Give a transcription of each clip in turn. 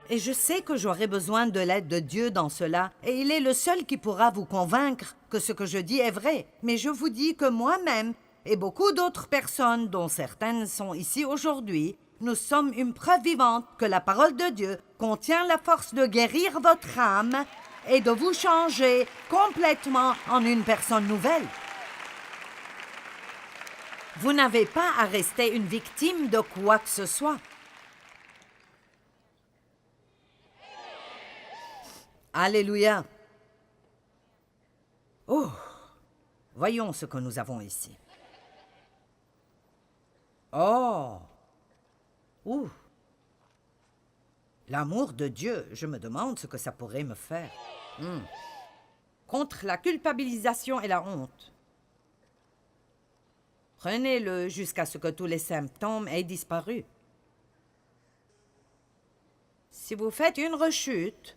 Et je sais que j'aurai besoin de l'aide de Dieu dans cela, et il est le seul qui pourra vous convaincre que ce que je dis est vrai. Mais je vous dis que moi-même, et beaucoup d'autres personnes, dont certaines sont ici aujourd'hui, nous sommes une preuve vivante que la parole de Dieu contient la force de guérir votre âme et de vous changer complètement en une personne nouvelle. Vous n'avez pas à rester une victime de quoi que ce soit. Alléluia. Oh, voyons ce que nous avons ici. Oh, ouh. L'amour de Dieu, je me demande ce que ça pourrait me faire. Contre la culpabilisation et la honte. Prenez-le jusqu'à ce que tous les symptômes aient disparu. Si vous faites une rechute,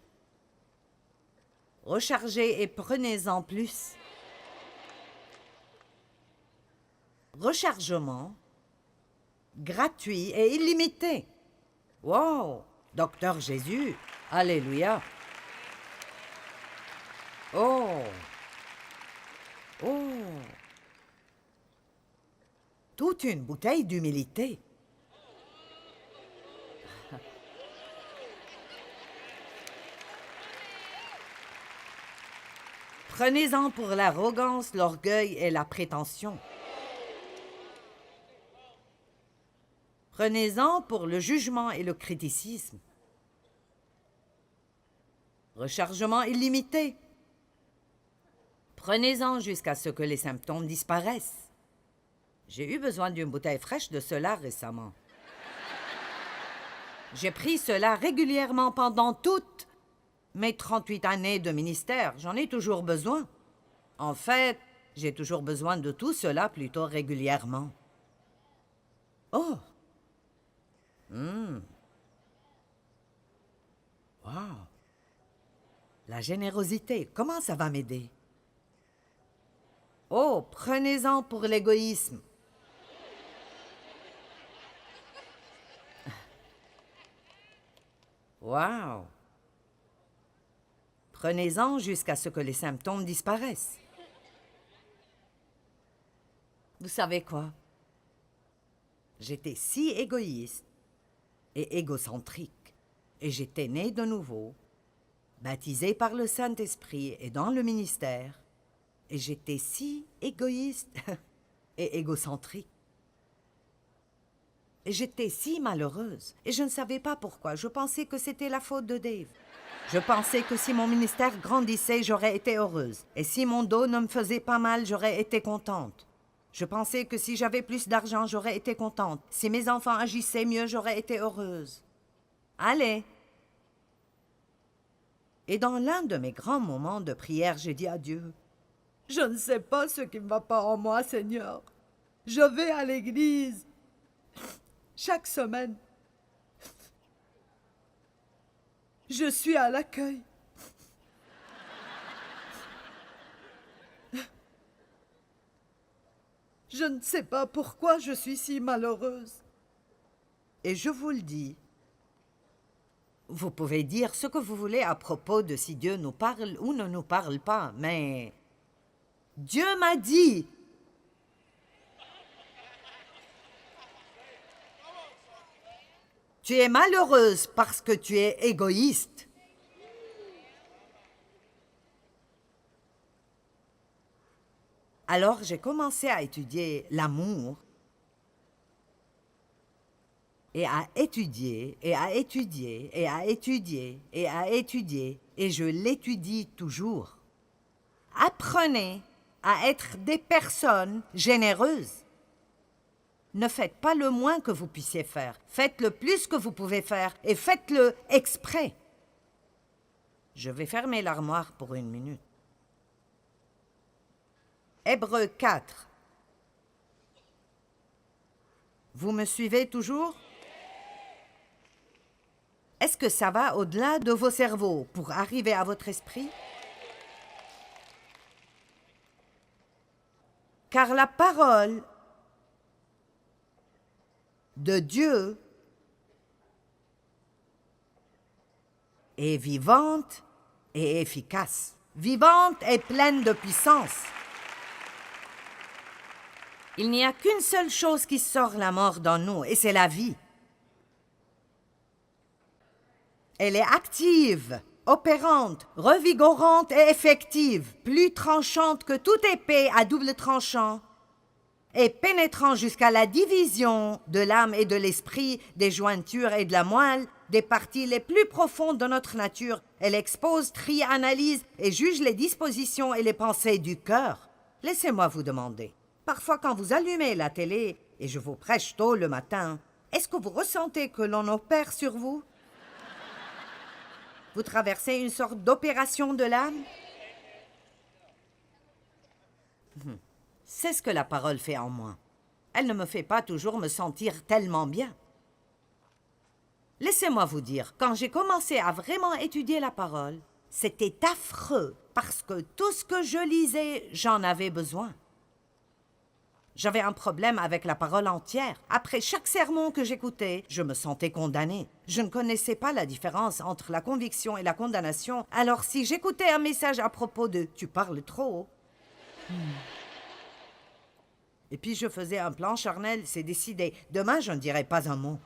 rechargez et prenez-en plus. Rechargement gratuit et illimité. Wow! Docteur Jésus, alléluia. Oh! Oh! Toute une bouteille d'humilité. Prenez-en pour l'arrogance, l'orgueil et la prétention. Prenez-en pour le jugement et le criticisme. Rechargement illimité. Prenez-en jusqu'à ce que les symptômes disparaissent. J'ai eu besoin d'une bouteille fraîche de cela récemment. J'ai pris cela régulièrement pendant toutes mes 38 années de ministère. J'en ai toujours besoin. En fait, j'ai toujours besoin de tout cela plutôt régulièrement. Oh! Wow! La générosité, comment ça va m'aider? Oh, prenez-en pour l'égoïsme. Wow! Prenez-en jusqu'à ce que les symptômes disparaissent. Vous savez quoi? J'étais si égoïste et égocentrique, et j'étais né de nouveau, baptisé par le Saint-Esprit et dans le ministère, et j'étais si égoïste et égocentrique. Et j'étais si malheureuse, et je ne savais pas pourquoi. Je pensais que c'était la faute de Dave. Je pensais que si mon ministère grandissait, j'aurais été heureuse. Et si mon dos ne me faisait pas mal, j'aurais été contente. Je pensais que si j'avais plus d'argent, j'aurais été contente. Si mes enfants agissaient mieux, j'aurais été heureuse. Allez! Et dans l'un de mes grands moments de prière, j'ai dit à Dieu, « Je ne sais pas ce qui ne va pas en moi, Seigneur. Je vais à l'église chaque semaine. Je suis à l'accueil. Je ne sais pas pourquoi je suis si malheureuse. » Et je vous le dis, vous pouvez dire ce que vous voulez à propos de si Dieu nous parle ou ne nous parle pas, mais Dieu m'a dit, tu es malheureuse parce que tu es égoïste. Alors j'ai commencé à étudier l'amour et à étudier, et à étudier, et à étudier, et à étudier, et je l'étudie toujours. Apprenez à être des personnes généreuses. Ne faites pas le moins que vous puissiez faire. Faites le plus que vous pouvez faire, et faites-le exprès. Je vais fermer l'armoire pour 1 minute. Hébreux 4. Vous me suivez toujours? Est-ce que ça va au-delà de vos cerveaux pour arriver à votre esprit? Car la parole de Dieu est vivante et efficace. Vivante et pleine de puissance. Il n'y a qu'une seule chose qui sort la mort dans nous, et c'est la vie. Elle est active, opérante, revigorante et effective, plus tranchante que toute épée à double tranchant, et pénétrant jusqu'à la division de l'âme et de l'esprit, des jointures et de la moelle, des parties les plus profondes de notre nature. Elle expose, trie, analyse et juge les dispositions et les pensées du cœur. Laissez-moi vous demander, parfois quand vous allumez la télé, et je vous prêche tôt le matin, est-ce que vous ressentez que l'on opère sur vous? Vous traversez une sorte d'opération de l'âme? C'est ce que la parole fait en moi. Elle ne me fait pas toujours me sentir tellement bien. Laissez-moi vous dire, quand j'ai commencé à vraiment étudier la parole, c'était affreux, parce que tout ce que je lisais, j'en avais besoin. J'avais un problème avec la parole entière. Après chaque sermon que j'écoutais, je me sentais condamnée. Je ne connaissais pas la différence entre la conviction et la condamnation. Alors si j'écoutais un message à propos de « tu parles trop », et puis je faisais un plan charnel, c'est décidé. Demain, je ne dirai pas un mot.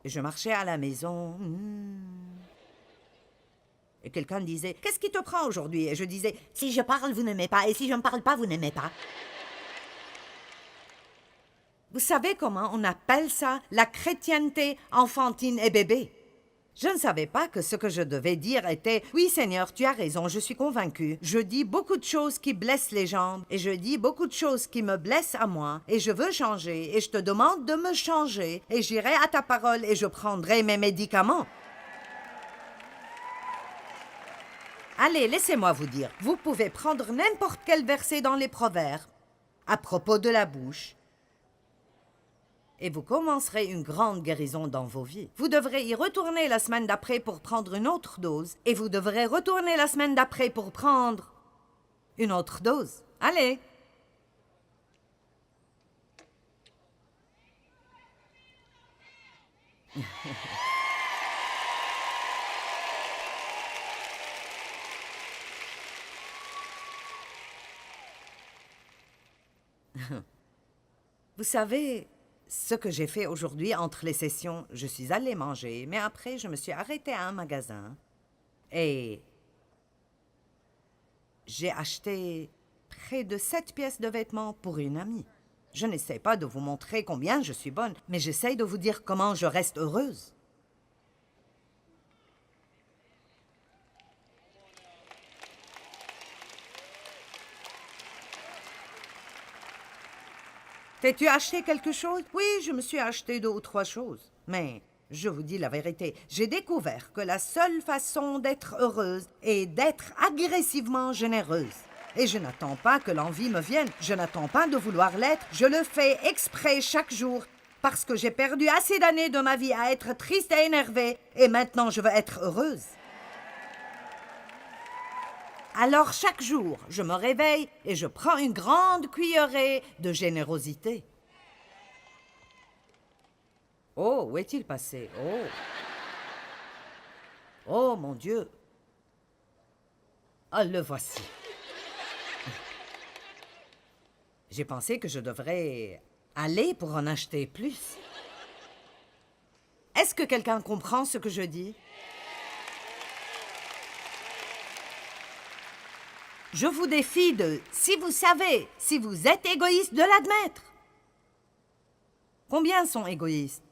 Et je marchais à la maison. Et quelqu'un disait, « Qu'est-ce qui te prend aujourd'hui ?» Et je disais, « Si je parle, vous n'aimez pas. Et si je ne parle pas, vous n'aimez pas. » Vous savez comment on appelle ça la chrétienté enfantine et bébé? Je ne savais pas que ce que je devais dire était « Oui, Seigneur, tu as raison, je suis convaincue. Je dis beaucoup de choses qui blessent les gens, et je dis beaucoup de choses qui me blessent à moi, et je veux changer, et je te demande de me changer, et j'irai à ta parole, et je prendrai mes médicaments. » Allez, laissez-moi vous dire, vous pouvez prendre n'importe quel verset dans les Proverbes, à propos de la bouche, et vous commencerez une grande guérison dans vos vies. Vous devrez y retourner la semaine d'après pour prendre une autre dose, et vous devrez retourner la semaine d'après pour prendre une autre dose. Allez! Vous savez, ce que j'ai fait aujourd'hui entre les sessions, je suis allée manger, mais après, je me suis arrêtée à un magasin et j'ai acheté près de 7 pièces de vêtements pour une amie. Je n'essaie pas de vous montrer combien je suis bonne, mais j'essaie de vous dire comment je reste heureuse. T'es-tu acheté quelque chose? Oui, je me suis acheté 2 ou 3 choses. Mais je vous dis la vérité, j'ai découvert que la seule façon d'être heureuse est d'être agressivement généreuse. Et je n'attends pas que l'envie me vienne, je n'attends pas de vouloir l'être, je le fais exprès chaque jour, parce que j'ai perdu assez d'années de ma vie à être triste et énervée, et maintenant je veux être heureuse. Alors chaque jour, je me réveille et je prends une grande cuillerée de générosité. Oh, où est-il passé? Oh! Oh, mon Dieu! Ah, le voici. J'ai pensé que je devrais aller pour en acheter plus. Est-ce que quelqu'un comprend ce que je dis? Je vous défie de, si vous savez, si vous êtes égoïste, de l'admettre. Combien sont égoïstes?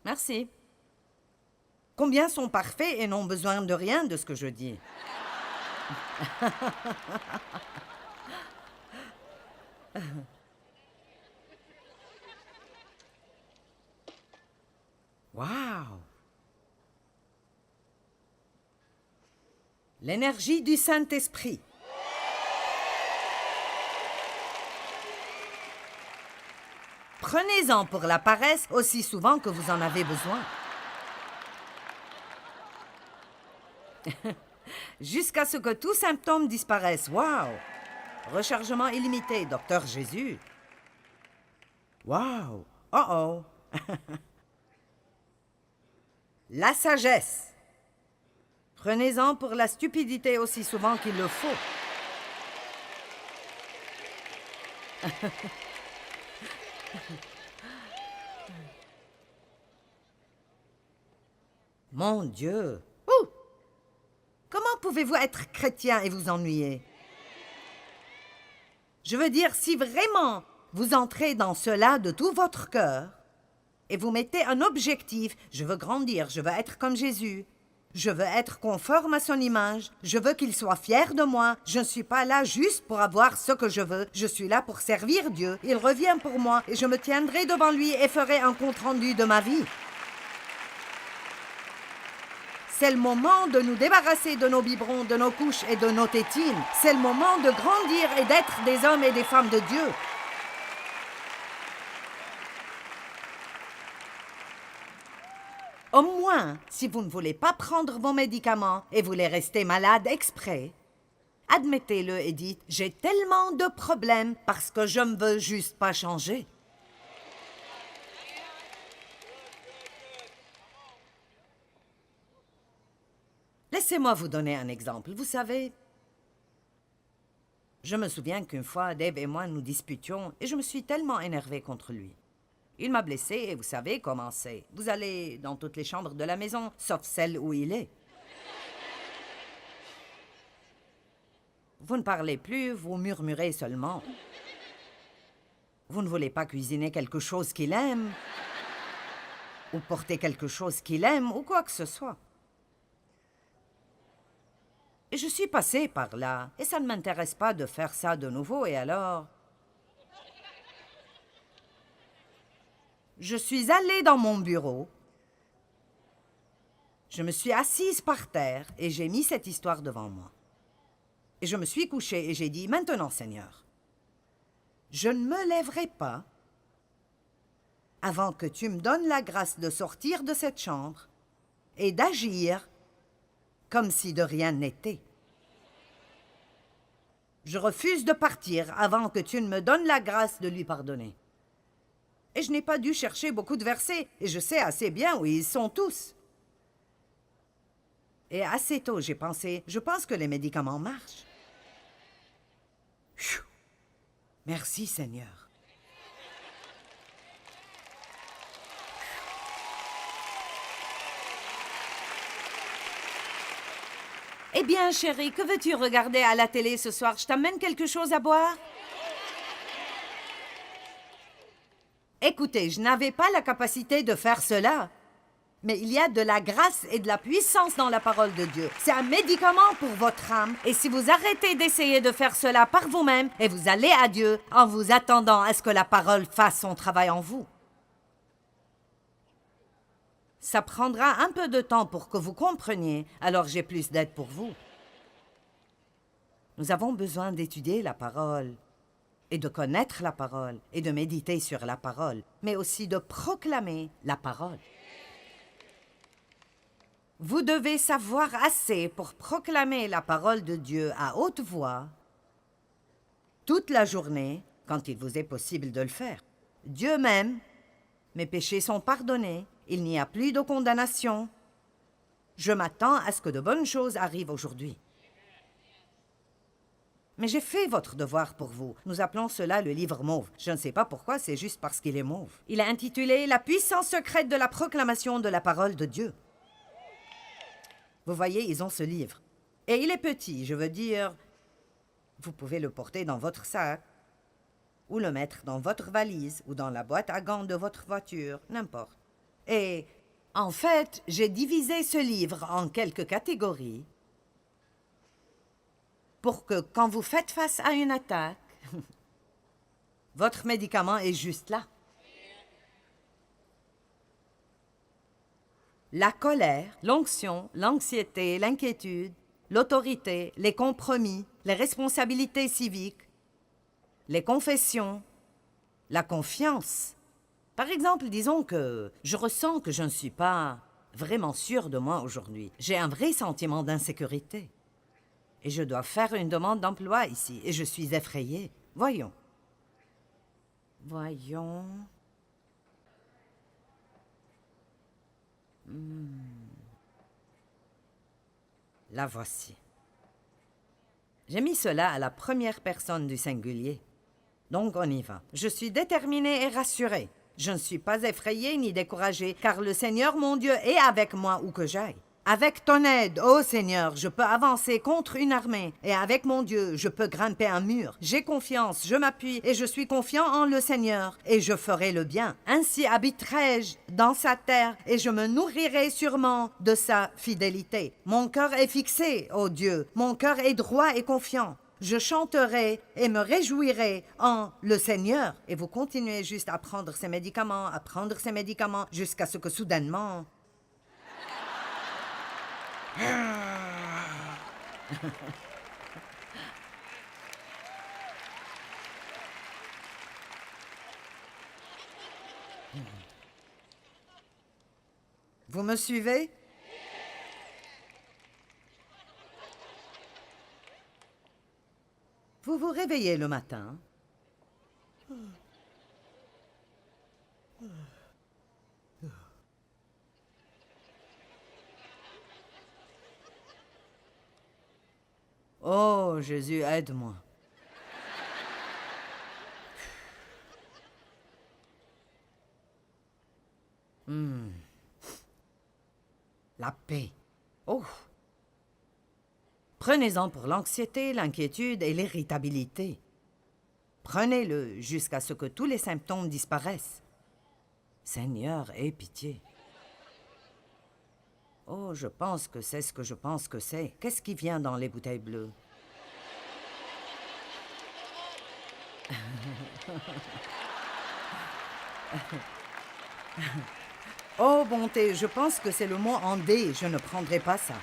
Merci. Combien sont parfaits et n'ont besoin de rien de ce que je dis? Wow! L'énergie du Saint-Esprit. Prenez-en pour la paresse aussi souvent que vous en avez besoin. Jusqu'à ce que tout symptôme disparaisse. Wow! Rechargement illimité, Docteur Jésus. Wow! Oh oh! La sagesse. Prenez-en pour la stupidité aussi souvent qu'il le faut. Mon Dieu! Ouh! Comment pouvez-vous être chrétien et vous ennuyer? Je veux dire, si vraiment vous entrez dans cela de tout votre cœur et vous mettez un objectif, je veux grandir, je veux être comme Jésus, je veux être conforme à son image, je veux qu'il soit fier de moi, je ne suis pas là juste pour avoir ce que je veux, je suis là pour servir Dieu, il revient pour moi et je me tiendrai devant lui et ferai un compte-rendu de ma vie. C'est le moment de nous débarrasser de nos biberons, de nos couches et de nos tétines. C'est le moment de grandir et d'être des hommes et des femmes de Dieu. Au moins, si vous ne voulez pas prendre vos médicaments et voulez rester malade exprès, admettez-le et dites « J'ai tellement de problèmes parce que je ne veux juste pas changer. » Laissez-moi vous donner un exemple. Vous savez, je me souviens qu'une fois, Dave et moi nous disputions et je me suis tellement énervée contre lui. Il m'a blessée et vous savez comment c'est. Vous allez dans toutes les chambres de la maison, sauf celle où il est. Vous ne parlez plus, vous murmurez seulement. Vous ne voulez pas cuisiner quelque chose qu'il aime, ou porter quelque chose qu'il aime, ou quoi que ce soit. Et je suis passée par là, et ça ne m'intéresse pas de faire ça de nouveau, et alors... Je suis allée dans mon bureau, je me suis assise par terre, et j'ai mis cette histoire devant moi. Et je me suis couchée, et j'ai dit, « Maintenant, Seigneur, je ne me lèverai pas avant que tu me donnes la grâce de sortir de cette chambre et d'agir comme si de rien n'était. Je refuse de partir avant que tu ne me donnes la grâce de lui pardonner. » Et je n'ai pas dû chercher beaucoup de versets, et je sais assez bien où ils sont tous. Et assez tôt, j'ai pensé, je pense que les médicaments marchent. Pfiou. Merci, Seigneur. Eh bien, chérie, que veux-tu regarder à la télé ce soir? Je t'amène quelque chose à boire? Écoutez, je n'avais pas la capacité de faire cela. Mais il y a de la grâce et de la puissance dans la parole de Dieu. C'est un médicament pour votre âme. Et si vous arrêtez d'essayer de faire cela par vous-même, et vous allez à Dieu en vous attendant à ce que la parole fasse son travail en vous. Ça prendra un peu de temps pour que vous compreniez, alors j'ai plus d'aide pour vous. Nous avons besoin d'étudier la parole, et de connaître la parole, et de méditer sur la parole, mais aussi de proclamer la parole. Vous devez savoir assez pour proclamer la parole de Dieu à haute voix, toute la journée, quand il vous est possible de le faire. Dieu m'aime, mes péchés sont pardonnés, il n'y a plus de condamnation. Je m'attends à ce que de bonnes choses arrivent aujourd'hui. Mais j'ai fait votre devoir pour vous. Nous appelons cela le livre mauve. Je ne sais pas pourquoi, c'est juste parce qu'il est mauve. Il est intitulé « La puissance secrète de la proclamation de la parole de Dieu ». Vous voyez, ils ont ce livre. Et il est petit, je veux dire, vous pouvez le porter dans votre sac, ou le mettre dans votre valise, ou dans la boîte à gants de votre voiture, n'importe. Et, en fait, j'ai divisé ce livre en quelques catégories pour que, quand vous faites face à une attaque, votre médicament est juste là. La colère, l'onction, l'anxiété, l'inquiétude, l'autorité, les compromis, les responsabilités civiques, les confessions, la confiance. Par exemple, disons que je ressens que je ne suis pas vraiment sûre de moi aujourd'hui. J'ai un vrai sentiment d'insécurité. Et je dois faire une demande d'emploi ici, et je suis effrayée. Voyons. La voici. J'ai mis cela à la première personne du singulier. Donc on y va. Je suis déterminée et rassurée. Je ne suis pas effrayée ni découragée, car le Seigneur mon Dieu est avec moi où que j'aille. Avec ton aide, ô Seigneur, je peux avancer contre une armée, et avec mon Dieu, je peux grimper un mur. J'ai confiance, je m'appuie, et je suis confiant en le Seigneur, et je ferai le bien. Ainsi habiterai-je dans sa terre, et je me nourrirai sûrement de sa fidélité. Mon cœur est fixé, ô Dieu, mon cœur est droit et confiant. Je chanterai et me réjouirai en le Seigneur. Et vous continuez juste à prendre ces médicaments, jusqu'à ce que soudainement... Vous me suivez? Vous vous réveillez le matin. Oh, Jésus, aide-moi. La paix. Oh! Prenez-en pour l'anxiété, l'inquiétude et l'irritabilité. Prenez-le jusqu'à ce que tous les symptômes disparaissent. Seigneur, aie pitié. Oh, je pense que c'est ce que je pense que c'est. Qu'est-ce qui vient dans les bouteilles bleues? Oh, bonté, je pense que c'est le mot en D. Je ne prendrai pas ça.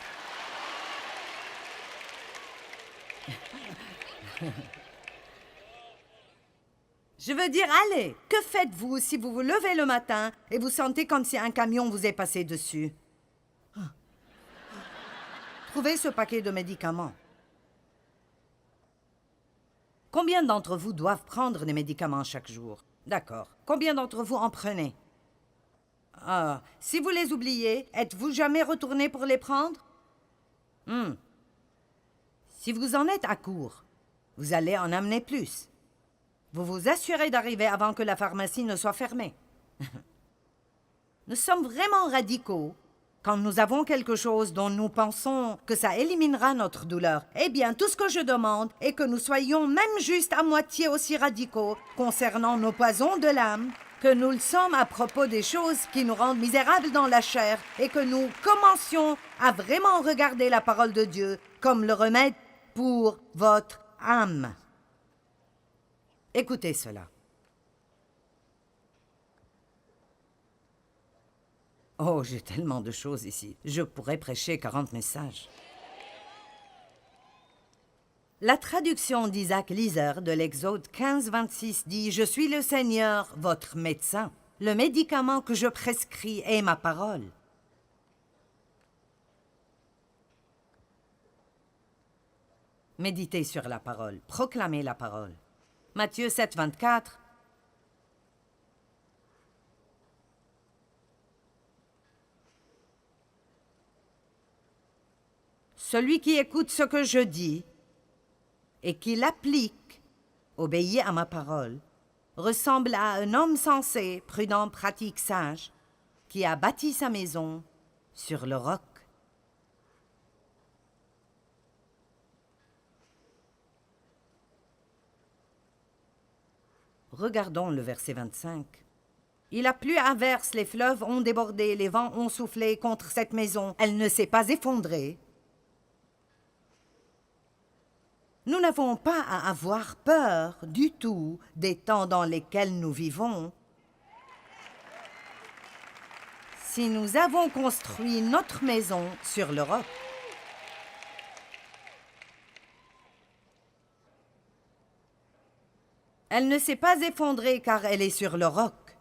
Je veux dire, allez, que faites-vous si vous vous levez le matin et vous sentez comme si un camion vous est passé dessus? Trouvez ce paquet de médicaments. Combien d'entre vous doivent prendre des médicaments chaque jour? D'accord. Combien d'entre vous en prenez? Ah, si vous les oubliez, êtes-vous jamais retourné pour les prendre? Si vous en êtes à court, vous allez en amener plus. Vous vous assurez d'arriver avant que la pharmacie ne soit fermée. Nous sommes vraiment radicaux quand nous avons quelque chose dont nous pensons que ça éliminera notre douleur. Eh bien, tout ce que je demande est que nous soyons même juste à moitié aussi radicaux concernant nos poisons de l'âme que nous le sommes à propos des choses qui nous rendent misérables dans la chair et que nous commencions à vraiment regarder la parole de Dieu comme le remède pour votre âme. Écoutez cela. Oh, j'ai tellement de choses ici. Je pourrais prêcher 40 messages. La traduction d'Isaac Lizer de l'Exode 15-26 dit « Je suis le Seigneur, votre médecin. Le médicament que je prescris est ma parole. » Méditez sur la parole, proclamez la parole. Matthieu 7-24. Celui qui écoute ce que je dis et qui l'applique, obéit à ma parole, ressemble à un homme sensé, prudent, pratique, sage, qui a bâti sa maison sur le roc. Regardons le verset 25. Il a plu à verse, les fleuves ont débordé, les vents ont soufflé contre cette maison. Elle ne s'est pas effondrée. Nous n'avons pas à avoir peur du tout des temps dans lesquels nous vivons. Si nous avons construit notre maison sur le roc. Elle ne s'est pas effondrée car elle est sur le roc.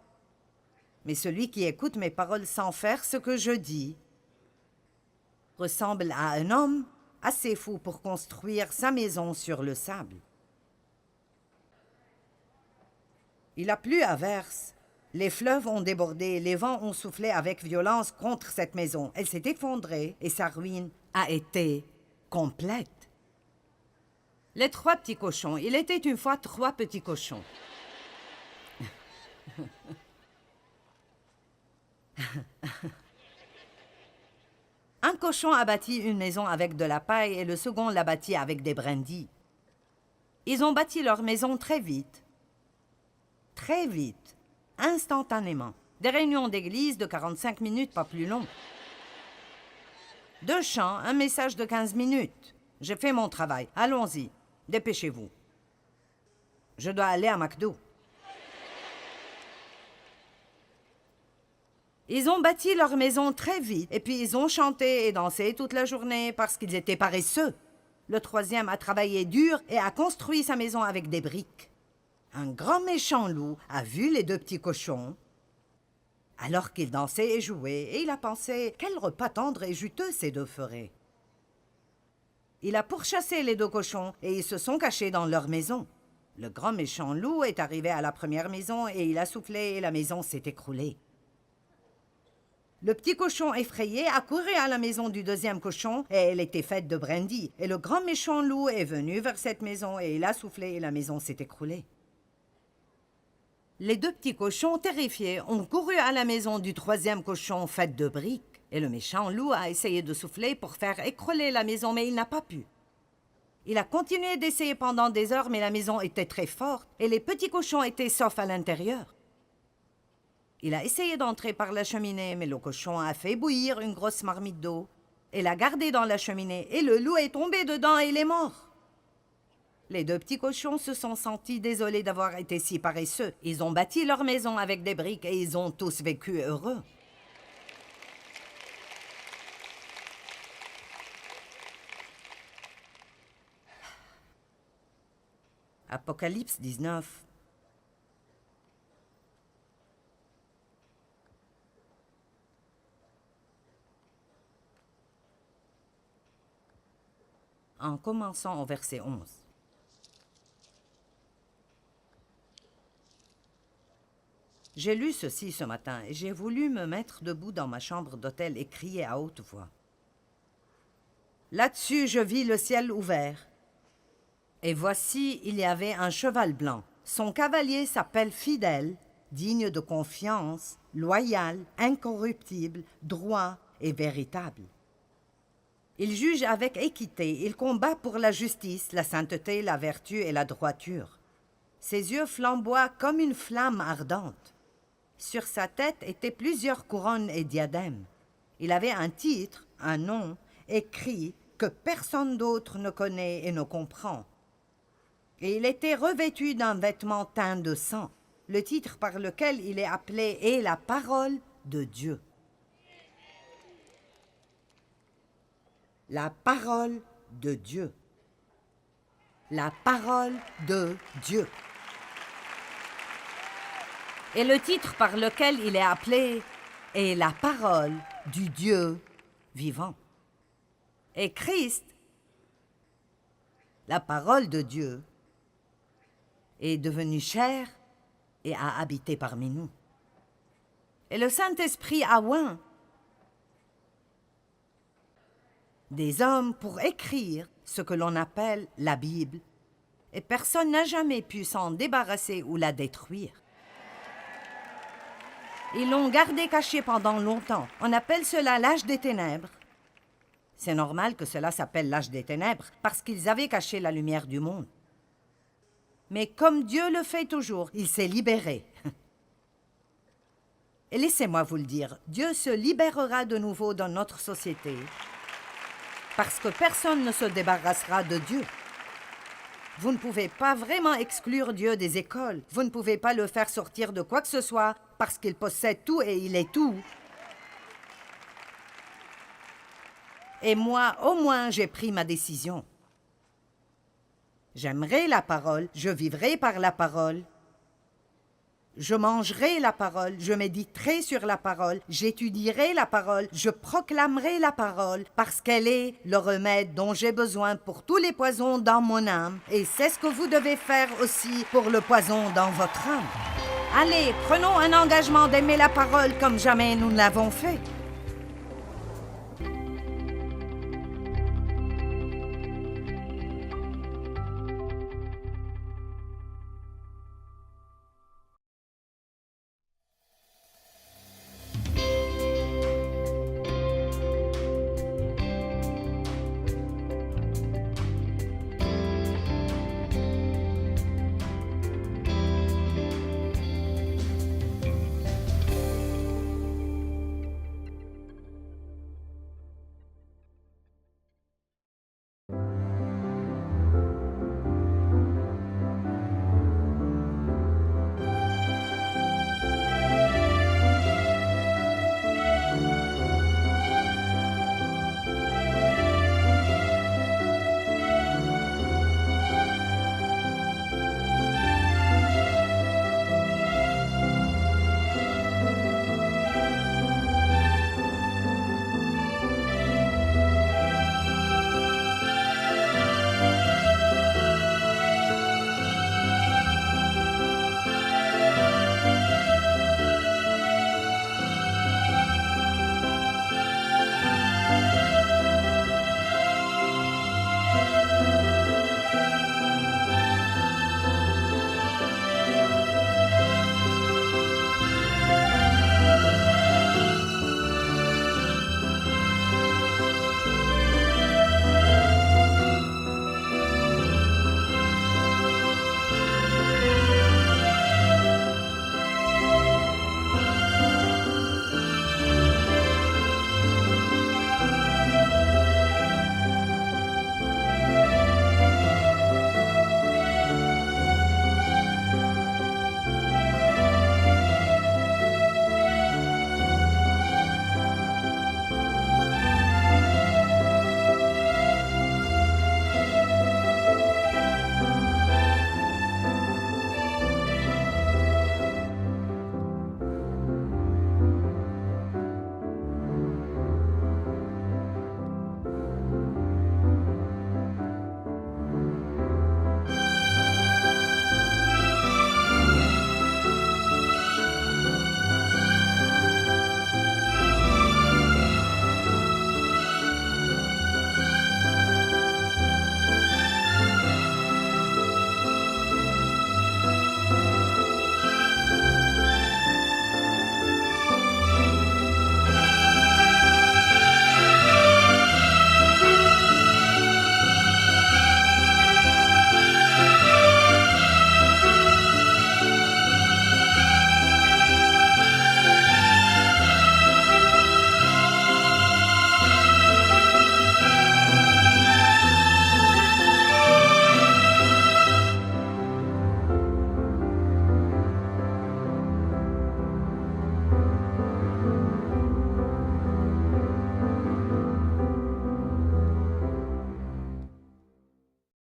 Mais celui qui écoute mes paroles sans faire ce que je dis ressemble à un homme assez fou pour construire sa maison sur le sable. Il a plu à verse, Les fleuves ont débordé, les vents ont soufflé avec violence contre cette maison. Elle s'est effondrée et sa ruine a été complète. Les 3 petits cochons. Il était une fois 3 petits cochons. Un cochon a bâti une maison avec de la paille et le second l'a bâtie avec des brindilles. Ils ont bâti leur maison très vite. Très vite. Instantanément. Des réunions d'église de 45 minutes, pas plus long. 2 chants, un message de 15 minutes. J'ai fait mon travail. Allons-y. Dépêchez-vous. Je dois aller à McDo. Ils ont bâti leur maison très vite, et puis ils ont chanté et dansé toute la journée parce qu'ils étaient paresseux. Le 3e a travaillé dur et a construit sa maison avec des briques. Un grand méchant loup a vu les 2 petits cochons alors qu'ils dansaient et jouaient, et il a pensé « Quel repas tendre et juteux ces 2 feraient !» Il a pourchassé les 2 cochons et ils se sont cachés dans leur maison. Le grand méchant loup est arrivé à la première maison et il a soufflé et la maison s'est écroulée. Le petit cochon effrayé a couru à la maison du 2e cochon et elle était faite de brindilles. Et le grand méchant loup est venu vers cette maison et il a soufflé et la maison s'est écroulée. Les 2 petits cochons, terrifiés, ont couru à la maison du 3e cochon faite de briques. Et le méchant loup a essayé de souffler pour faire écrouler la maison, mais il n'a pas pu. Il a continué d'essayer pendant des heures, mais la maison était très forte et les petits cochons étaient saufs à l'intérieur. Il a essayé d'entrer par la cheminée, mais le cochon a fait bouillir une grosse marmite d'eau et l'a gardée dans la cheminée, et le loup est tombé dedans et il est mort. Les 2 petits cochons se sont sentis désolés d'avoir été si paresseux. Ils ont bâti leur maison avec des briques et ils ont tous vécu heureux. Apocalypse 19. En commençant au verset 11. J'ai lu ceci ce matin et j'ai voulu me mettre debout dans ma chambre d'hôtel et crier à haute voix. Là-dessus, je vis le ciel ouvert. Et voici, il y avait un cheval blanc. Son cavalier s'appelle Fidèle, digne de confiance, loyal, incorruptible, droit et véritable. Il juge avec équité, il combat pour la justice, la sainteté, la vertu et la droiture. Ses yeux flamboient comme une flamme ardente. Sur sa tête étaient plusieurs couronnes et diadèmes. Il avait un titre, un nom, écrit que personne d'autre ne connaît et ne comprend. Et il était revêtu d'un vêtement teint de sang. Le titre par lequel il est appelé est la parole de Dieu. La parole de Dieu. La parole de Dieu. Et le titre par lequel il est appelé est la parole du Dieu vivant. Et Christ, la parole de Dieu, est devenu chair et a habité parmi nous. Et le Saint-Esprit a oint des hommes pour écrire ce que l'on appelle la Bible, et personne n'a jamais pu s'en débarrasser ou la détruire. Ils l'ont gardée cachée pendant longtemps. On appelle cela l'âge des ténèbres. C'est normal que cela s'appelle l'âge des ténèbres, parce qu'ils avaient caché la lumière du monde. Mais comme Dieu le fait toujours, il s'est libéré. Et laissez-moi vous le dire, Dieu se libérera de nouveau dans notre société, parce que personne ne se débarrassera de Dieu. Vous ne pouvez pas vraiment exclure Dieu des écoles. Vous ne pouvez pas le faire sortir de quoi que ce soit, parce qu'il possède tout et il est tout. Et moi, au moins, j'ai pris ma décision. J'aimerai la parole, je vivrai par la parole. Je mangerai la parole, je méditerai sur la parole, j'étudierai la parole, je proclamerai la parole, parce qu'elle est le remède dont j'ai besoin pour tous les poisons dans mon âme. Et c'est ce que vous devez faire aussi pour le poison dans votre âme. Allez, prenons un engagement d'aimer la parole comme jamais nous ne l'avons fait.